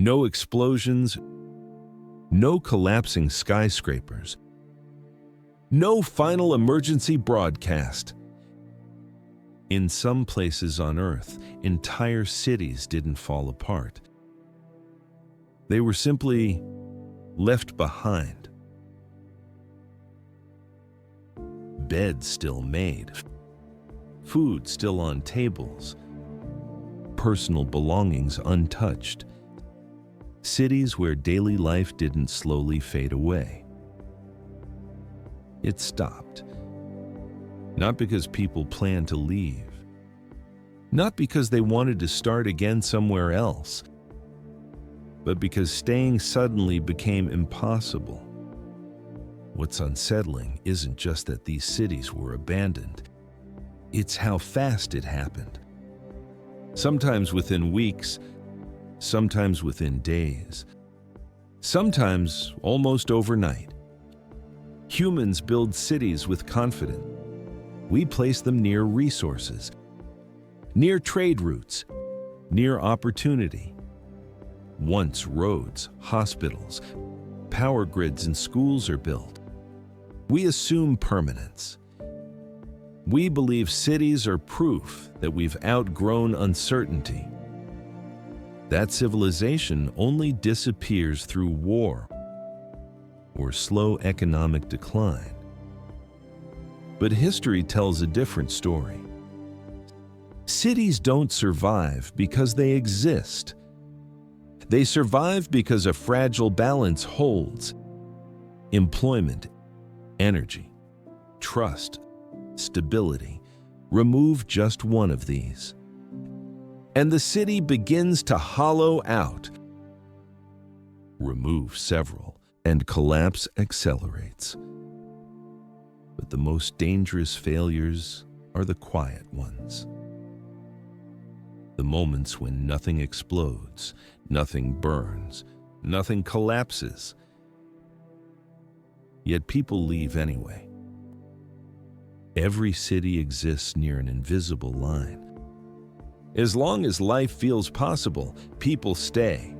No explosions, no collapsing skyscrapers, no final emergency broadcast. In some places on Earth, entire cities didn't fall apart. They were simply left behind. Beds still made, food still on tables, personal belongings untouched. Cities where daily life didn't slowly fade away. It stopped. Not because people planned to leave. Not because they wanted to start again somewhere else. But because staying suddenly became impossible. What's unsettling isn't just that these cities were abandoned. It's how fast it happened. Sometimes within weeks, sometimes within days, sometimes almost overnight. Humans build cities with confidence. We place them near resources, near trade routes, near opportunity. Once roads, hospitals, power grids, and schools are built, we assume permanence. We believe cities are proof that we've outgrown uncertainty. That civilization only disappears through war or slow economic decline. But history tells a different story. Cities don't survive because they exist. They survive because a fragile balance holds. Employment, energy, trust, stability. Remove just one of these, and the city begins to hollow out. Remove several, and collapse accelerates. But the most dangerous failures are the quiet ones. The moments when nothing explodes, nothing burns, nothing collapses. Yet people leave anyway. Every city exists near an invisible line. As long as life feels possible, people stay.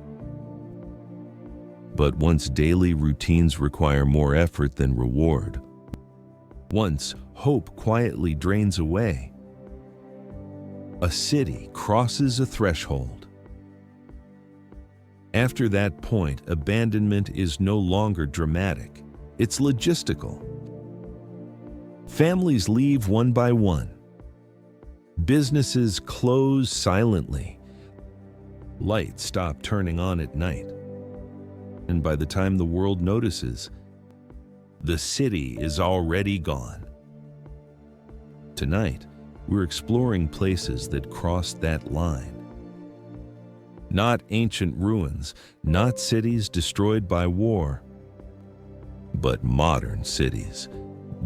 But once daily routines require more effort than reward, once hope quietly drains away, a city crosses a threshold. After that point, abandonment is no longer dramatic, it's logistical. Families leave one by one. Businesses close silently. Lights stop turning on at night. And by the time the world notices, the city is already gone. Tonight, we're exploring places that crossed that line. Not ancient ruins, not cities destroyed by war, but modern cities,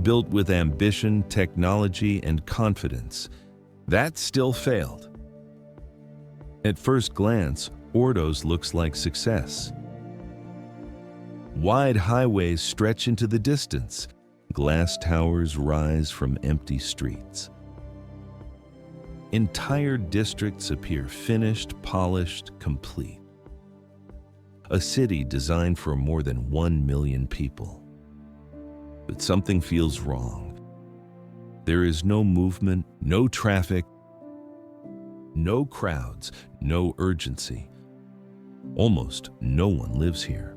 built with ambition, technology, and confidence. That still failed. At first glance, Ordos looks like success. Wide highways stretch into the distance. Glass towers rise from empty streets. Entire districts appear finished, polished, complete. A city designed for more than 1 million people. But something feels wrong. There is no movement, no traffic, no crowds, no urgency. Almost no one lives here.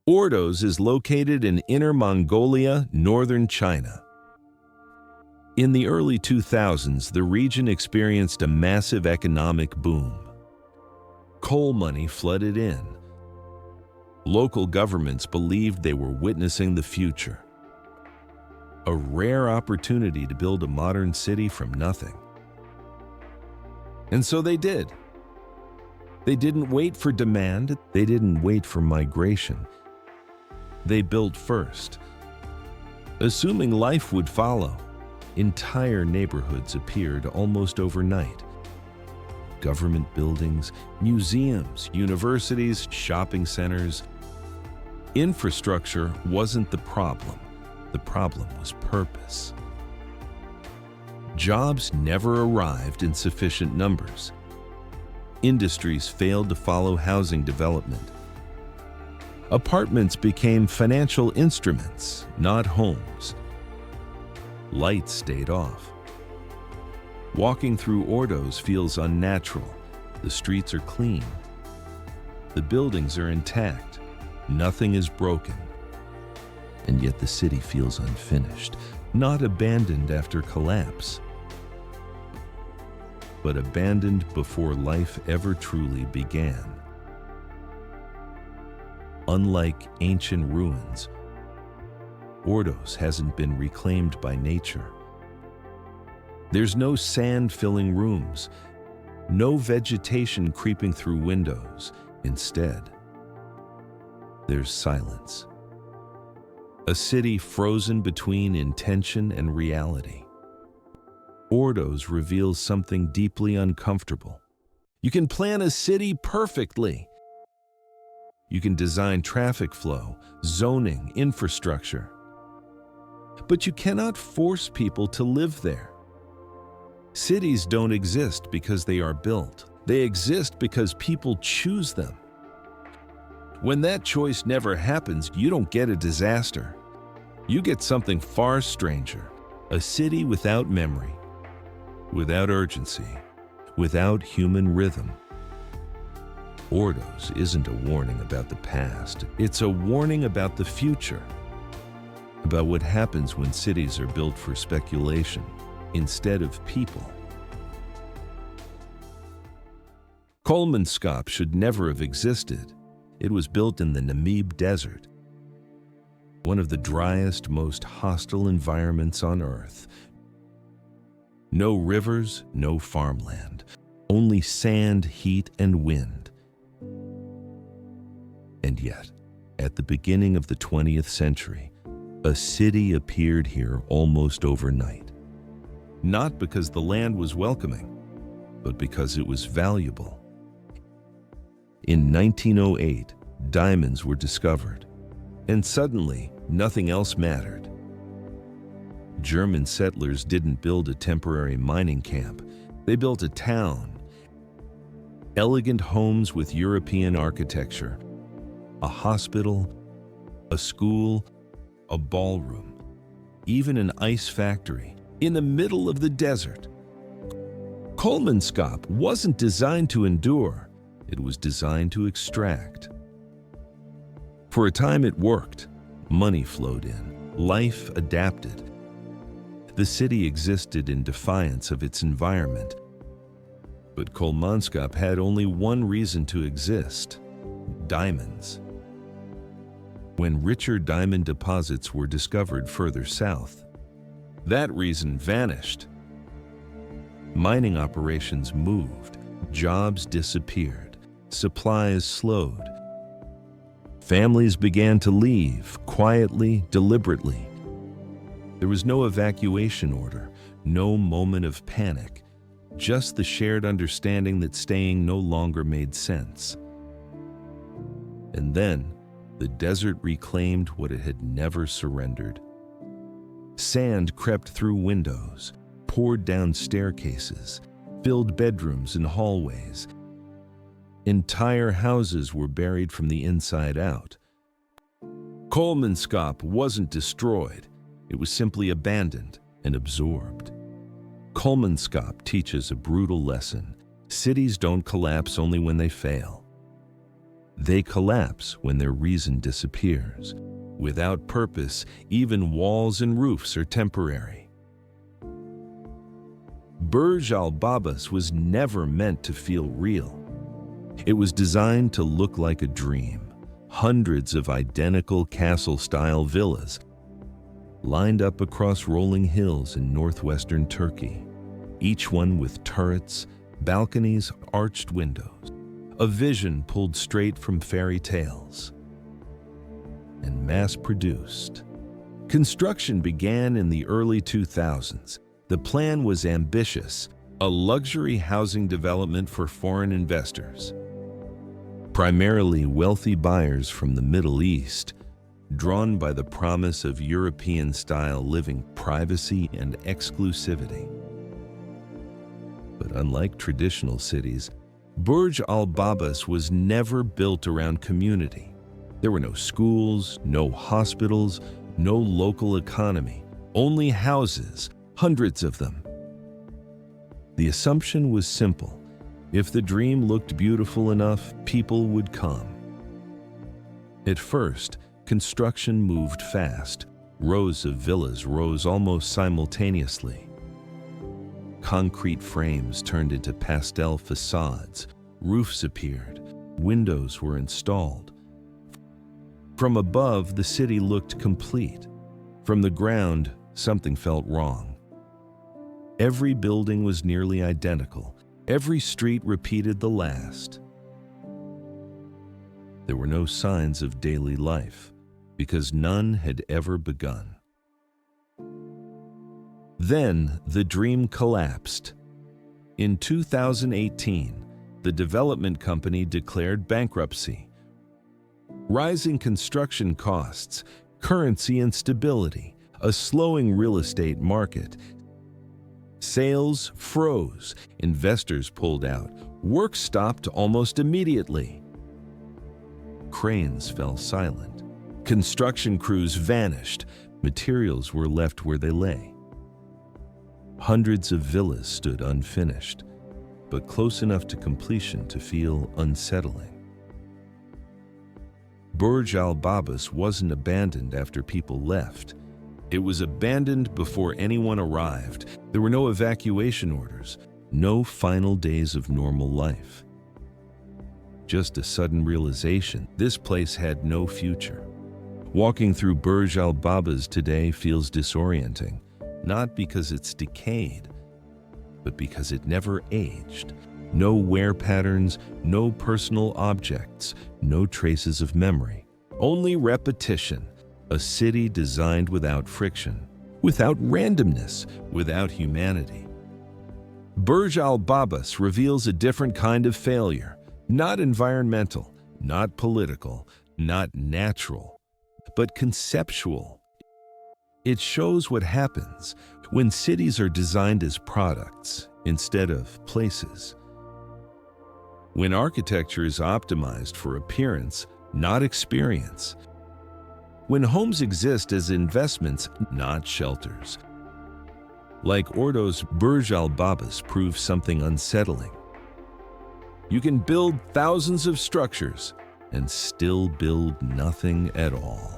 Ordos is located in Inner Mongolia, northern China. In the early 2000s, the region experienced a massive economic boom. Coal money flooded in. Local governments believed they were witnessing the future. A rare opportunity to build a modern city from nothing. And so they did. They didn't wait for demand. They didn't wait for migration. They built first. Assuming life would follow, entire neighborhoods appeared almost overnight. Government buildings, museums, universities, shopping centers. Infrastructure wasn't the problem. The problem was purpose. Jobs never arrived in sufficient numbers. Industries failed to follow housing development. Apartments became financial instruments, not homes. Lights stayed off. Walking through Ordos feels unnatural. The streets are clean. The buildings are intact. Nothing is broken. And yet the city feels unfinished, not abandoned after collapse, but abandoned before life ever truly began. Unlike ancient ruins, Ordos hasn't been reclaimed by nature. There's no sand filling rooms, no vegetation creeping through windows. Instead, there's silence. A city frozen between intention and reality. Ordos reveals something deeply uncomfortable. You can plan a city perfectly. You can design traffic flow, zoning, infrastructure. But you cannot force people to live there. Cities don't exist because they are built. They exist because people choose them. When that choice never happens, you don't get a disaster. You get something far stranger, a city without memory, without urgency, without human rhythm. Ordos isn't a warning about the past. It's a warning about the future, about what happens when cities are built for speculation instead of people. Kolmanskop should never have existed. It was built in the Namib Desert, one of the driest, most hostile environments on Earth. No rivers, no farmland, only sand, heat, and wind. And yet, at the beginning of the 20th century, a city appeared here almost overnight. Not because the land was welcoming, but because it was valuable. In 1908, diamonds were discovered, and suddenly nothing else mattered. German settlers didn't build a temporary mining camp. They built a town. Elegant homes with European architecture, a hospital, a school, a ballroom, even an ice factory in the middle of the desert. Kolmanskop wasn't designed to endure. It was designed to extract. For a time it worked. Money flowed in. Life adapted. The city existed in defiance of its environment. But Kolmanskop had only one reason to exist: diamonds. When richer diamond deposits were discovered further south, that reason vanished. Mining operations moved. Jobs disappeared. Supplies slowed. Families began to leave, quietly, deliberately. There was no evacuation order, no moment of panic, just the shared understanding that staying no longer made sense. And then, the desert reclaimed what it had never surrendered. Sand crept through windows, poured down staircases, filled bedrooms and hallways. Entire houses were buried from the inside out. Kolmanskop wasn't destroyed. It was simply abandoned and absorbed. Kolmanskop teaches a brutal lesson. Cities don't collapse only when they fail. They collapse when their reason disappears. Without purpose, even walls and roofs are temporary. Burj Al Babas was never meant to feel real. It was designed to look like a dream. Hundreds of identical castle-style villas lined up across rolling hills in northwestern Turkey, each one with turrets, balconies, arched windows, a vision pulled straight from fairy tales and mass-produced. Construction began in the early 2000s. The plan was ambitious, a luxury housing development for foreign investors, primarily wealthy buyers from the Middle East, drawn by the promise of European-style living, privacy, and exclusivity. But unlike traditional cities, Burj Al Babas was never built around community. There were no schools, no hospitals, no local economy, only houses, hundreds of them. The assumption was simple. If the dream looked beautiful enough, people would come. At first, construction moved fast. Rows of villas rose almost simultaneously. Concrete frames turned into pastel facades. Roofs appeared. Windows were installed. From above, the city looked complete. From the ground, something felt wrong. Every building was nearly identical. Every street repeated the last. There were no signs of daily life, because none had ever begun. Then the dream collapsed. In 2018, the development company declared bankruptcy. Rising construction costs, currency instability, a slowing real estate market. Sales froze, investors pulled out, work stopped almost immediately. Cranes fell silent. Construction crews vanished. Materials were left where they lay. Hundreds of villas stood unfinished, but close enough to completion to feel unsettling. Burj Al Babas wasn't abandoned after people left. It was abandoned before anyone arrived. There were no evacuation orders, no final days of normal life. Just a sudden realization, this place had no future. Walking through Burj Al Babas today feels disorienting, not because it's decayed, but because it never aged. No wear patterns, no personal objects, no traces of memory. Only repetition. A city designed without friction, without randomness, without humanity. Burj Al Babas reveals a different kind of failure, not environmental, not political, not natural, but conceptual. It shows what happens when cities are designed as products instead of places. When architecture is optimized for appearance, not experience. When homes exist as investments, not shelters. Like Ordos, Burj Al Babas proves something unsettling. You can build thousands of structures and still build nothing at all.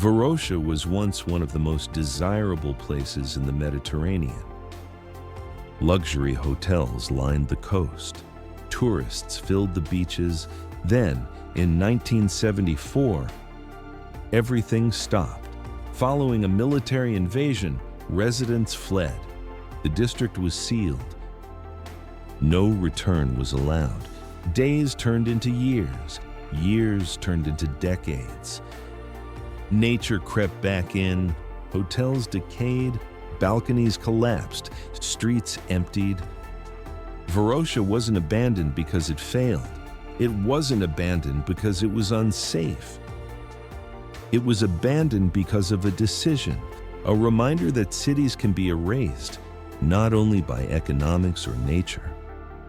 Varosha was once one of the most desirable places in the Mediterranean. Luxury hotels lined the coast. Tourists filled the beaches. Then, in 1974, everything stopped. Following a military invasion, residents fled. The district was sealed. No return was allowed. Days turned into years. Years turned into decades. Nature crept back in. Hotels decayed. Balconies collapsed. Streets emptied. Varosha wasn't abandoned because it failed. It wasn't abandoned because it was unsafe. It was abandoned because of a decision, a reminder that cities can be erased, not only by economics or nature,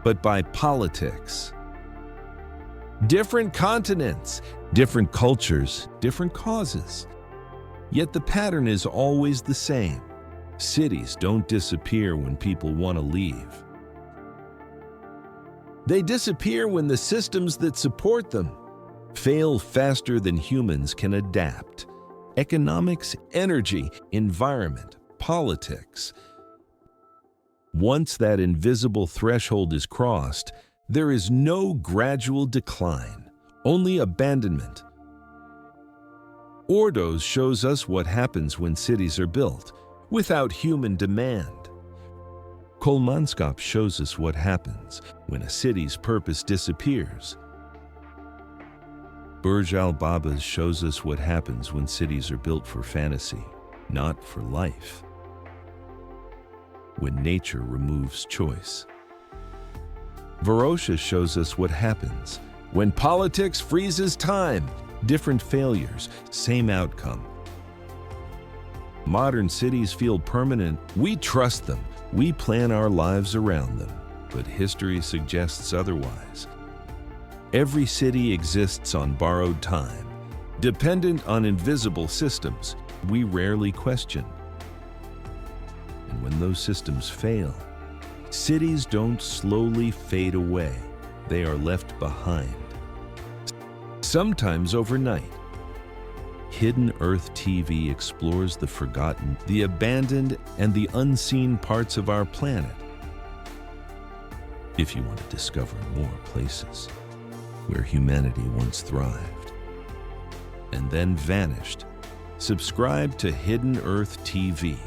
but by politics. Different continents, different cultures, different causes. Yet the pattern is always the same. Cities don't disappear when people want to leave. They disappear when the systems that support them fail faster than humans can adapt. Economics, energy, environment, politics. Once that invisible threshold is crossed, there is no gradual decline, only abandonment. Ordos shows us what happens when cities are built without human demand. Kolmanskop shows us what happens when a city's purpose disappears. Burj Al Babas shows us what happens when cities are built for fantasy, not for life. When nature removes choice. Varosha shows us what happens when politics freezes time, different failures, same outcome. Modern cities feel permanent. We trust them. We plan our lives around them. but history suggests otherwise. Every city exists on borrowed time, dependent on invisible systems we rarely question. And when those systems fail, cities don't slowly fade away. They are left behind. Sometimes overnight. Hidden Earth TV explores the forgotten, the abandoned, and the unseen parts of our planet. If you want to discover more places where humanity once thrived and then vanished, subscribe to Hidden Earth TV.